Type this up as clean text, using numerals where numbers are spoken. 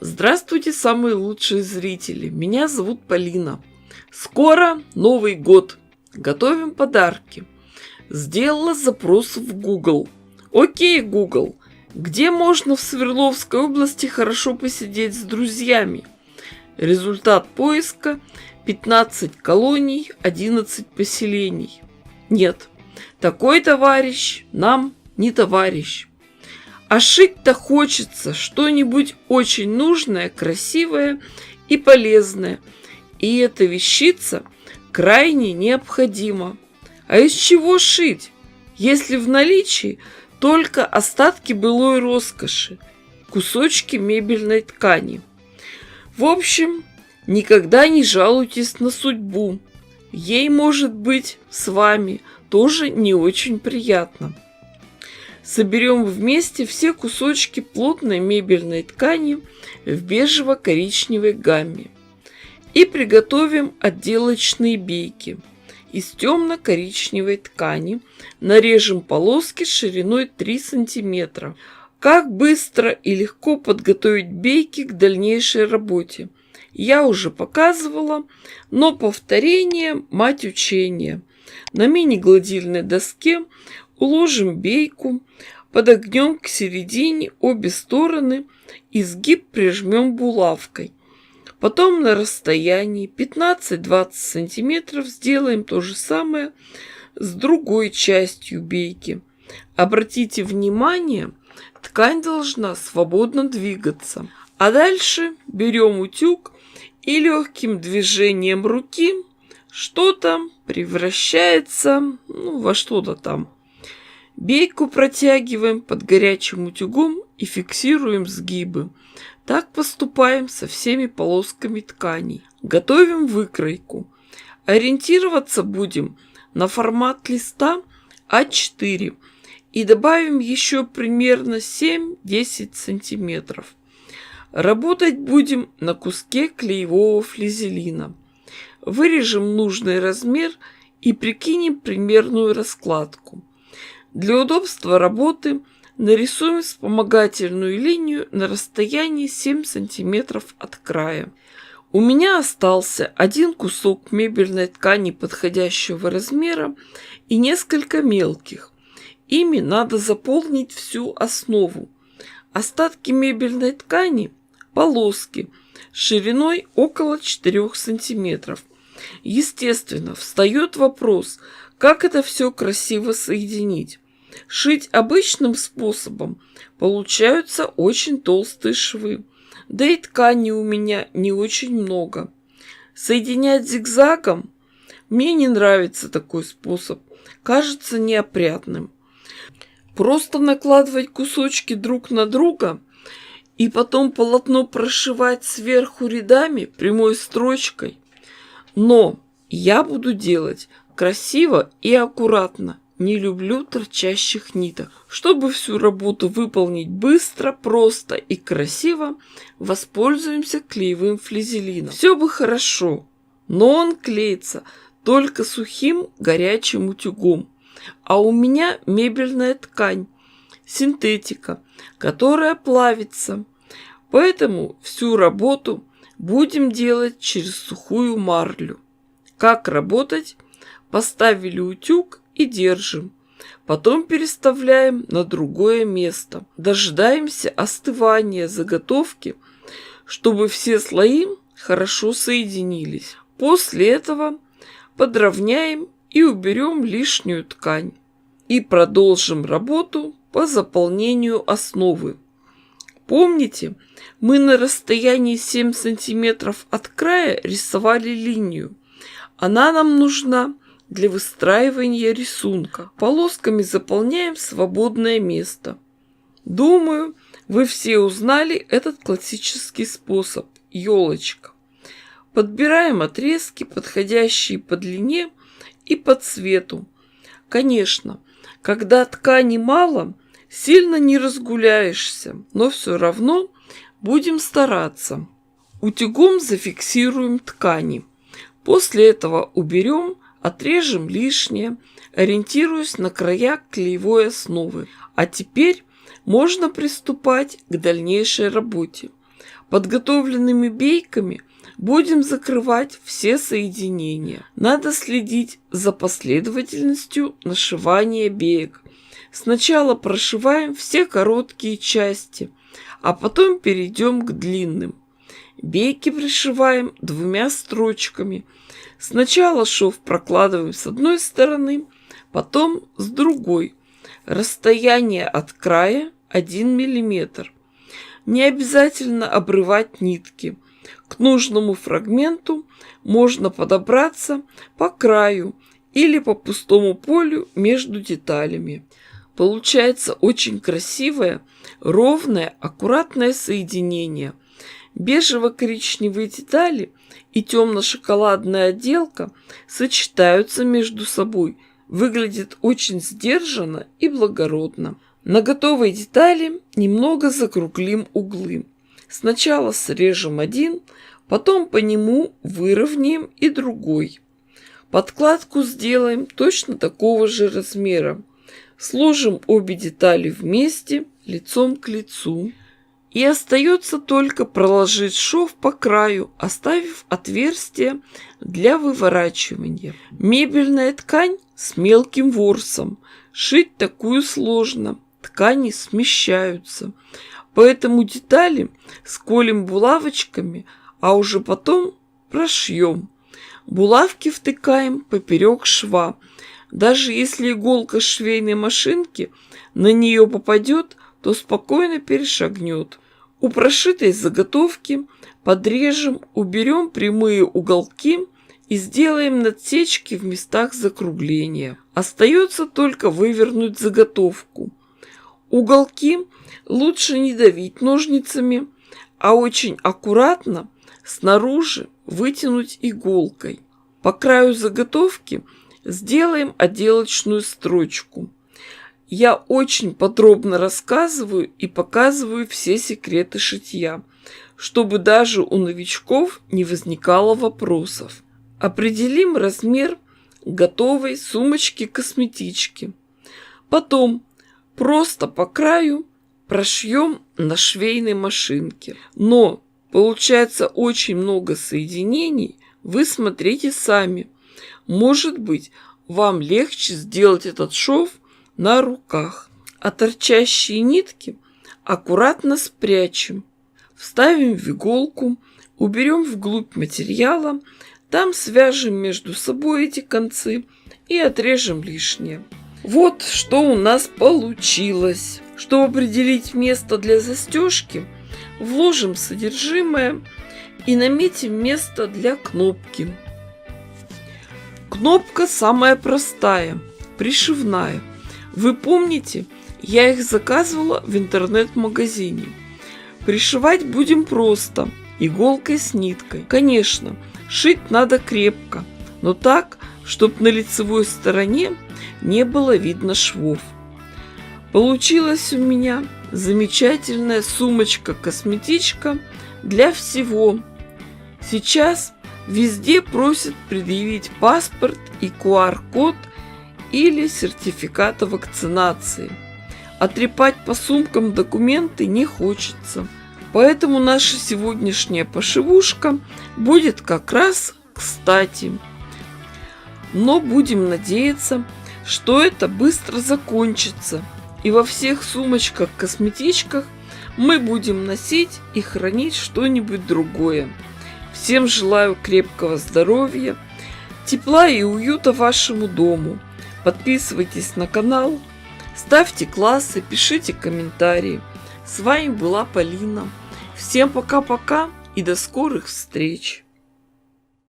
Здравствуйте, самые лучшие зрители! Меня зовут Полина. Скоро Новый год. Готовим подарки. Сделала запрос в Google. Окей, Google, где можно в Свердловской области хорошо посидеть с друзьями? Результат поиска: 15 колоний, 11 поселений. Нет, такой товарищ нам не товарищ. А шить-то хочется что-нибудь очень нужное, красивое и полезное. И эта вещица крайне необходима. А из чего шить, если в наличии только остатки былой роскоши, кусочки мебельной ткани? В общем, никогда не жалуйтесь на судьбу. Ей, может быть, с вами тоже не очень приятно. Соберем вместе все кусочки плотной мебельной ткани в бежево-коричневой гамме и приготовим отделочные бейки. Из темно-коричневой ткани нарежем полоски шириной 3 см. Как быстро и легко подготовить бейки к дальнейшей работе, я уже показывала, но повторение – мать учения. На мини-гладильной доске уложим бейку, подогнем к середине обе стороны, изгиб прижмем булавкой. Потом на расстоянии 15-20 см сделаем то же самое с другой частью бейки. Обратите внимание, ткань должна свободно двигаться. А дальше берем утюг и легким движением руки что-то превращается во что-то там. Бейку протягиваем под горячим утюгом и фиксируем сгибы. Так поступаем со всеми полосками тканей. Готовим выкройку. Ориентироваться будем на формат листа А4 и добавим еще примерно 7-10 см. Работать будем на куске клеевого флизелина. Вырежем нужный размер и прикинем примерную раскладку. Для удобства работы нарисуем вспомогательную линию на расстоянии 7 см от края. У меня остался один кусок мебельной ткани подходящего размера и несколько мелких. Ими надо заполнить всю основу. Остатки мебельной ткани – полоски шириной около 4 см. Естественно, встает вопрос, как это все красиво соединить. Шить обычным способом получаются очень толстые швы, да и ткани у меня не очень много. Соединять зигзагом мне не нравится такой способ, кажется неопрятным. Просто накладывать кусочки друг на друга и потом полотно прошивать сверху рядами прямой строчкой. Но я буду делать красиво и аккуратно. Не люблю торчащих ниток. Чтобы всю работу выполнить быстро, просто и красиво, воспользуемся клеевым флизелином. Все бы хорошо, но он клеится только сухим горячим утюгом. А у меня мебельная ткань, синтетика, которая плавится. Поэтому всю работу будем делать через сухую марлю. Как работать? Поставили утюг и держим. Потом переставляем на другое место. Дожидаемся остывания заготовки, чтобы все слои хорошо соединились. После этого подровняем и уберем лишнюю ткань. И продолжим работу по заполнению основы. Помните, мы на расстоянии 7 см от края рисовали линию. Она нам нужна для выстраивания рисунка. Полосками заполняем свободное место. Думаю, вы все узнали этот классический способ – елочка. Подбираем отрезки, подходящие по длине и по цвету. Конечно, когда ткани мало, сильно не разгуляешься, но все равно будем стараться. Утюгом зафиксируем ткани. После этого уберем, отрежем лишнее, ориентируясь на края клеевой основы. А теперь можно приступать к дальнейшей работе. Подготовленными бейками будем закрывать все соединения. Надо следить за последовательностью нашивания беек. Сначала прошиваем все короткие части, а потом перейдем к длинным. Бейки пришиваем 2 строчками. Сначала шов прокладываем с одной стороны, потом с другой. Расстояние от края 1 мм. Не обязательно обрывать нитки. К нужному фрагменту можно подобраться по краю или по пустому полю между деталями. Получается очень красивое, ровное, аккуратное соединение. Бежево-коричневые детали и темно-шоколадная отделка сочетаются между собой. Выглядит очень сдержанно и благородно. На готовой детали немного закруглим углы. Сначала срежем один, потом по нему выровняем и другой. Подкладку сделаем точно такого же размера. Сложим обе детали вместе, лицом к лицу. И остается только проложить шов по краю, оставив отверстие для выворачивания. Мебельная ткань с мелким ворсом. Шить такую сложно. Ткани смещаются. Поэтому детали сколем булавочками, а уже потом прошьем. Булавки втыкаем поперек шва. Даже если иголка швейной машинки на нее попадет, то спокойно перешагнет. У прошитой заготовки подрежем, уберем прямые уголки и сделаем надсечки в местах закругления. Остается только вывернуть заготовку. Уголки лучше не давить ножницами, а очень аккуратно снаружи вытянуть иголкой. По краю заготовки сделаем отделочную строчку. Я очень подробно рассказываю и показываю все секреты шитья, чтобы даже у новичков не возникало вопросов. Определим размер готовой сумочки-косметички. Потом просто по краю прошьем на швейной машинке. Но получается очень много соединений, вы смотрите сами. Может быть, вам легче сделать этот шов на руках. А торчащие нитки аккуратно спрячем. Вставим в иголку, уберем вглубь материала, там свяжем между собой эти концы и отрежем лишнее. Вот что у нас получилось. Чтобы определить место для застежки, вложим содержимое и наметим место для кнопки. Кнопка самая простая, пришивная. Вы помните, я их заказывала в интернет-магазине. Пришивать будем просто, иголкой с ниткой. Конечно, шить надо крепко, но так, чтобы на лицевой стороне не было видно швов. Получилась у меня замечательная сумочка-косметичка для всего. Сейчас везде просят предъявить паспорт и QR-код или сертификат о вакцинации. А трепать по сумкам документы не хочется. Поэтому наша сегодняшняя пошивушка будет как раз кстати. Но будем надеяться, что это быстро закончится. И во всех сумочках-косметичках мы будем носить и хранить что-нибудь другое. Всем желаю крепкого здоровья, тепла и уюта вашему дому. Подписывайтесь на канал, ставьте классы, пишите комментарии. С вами была Полина. Всем пока-пока и до скорых встреч!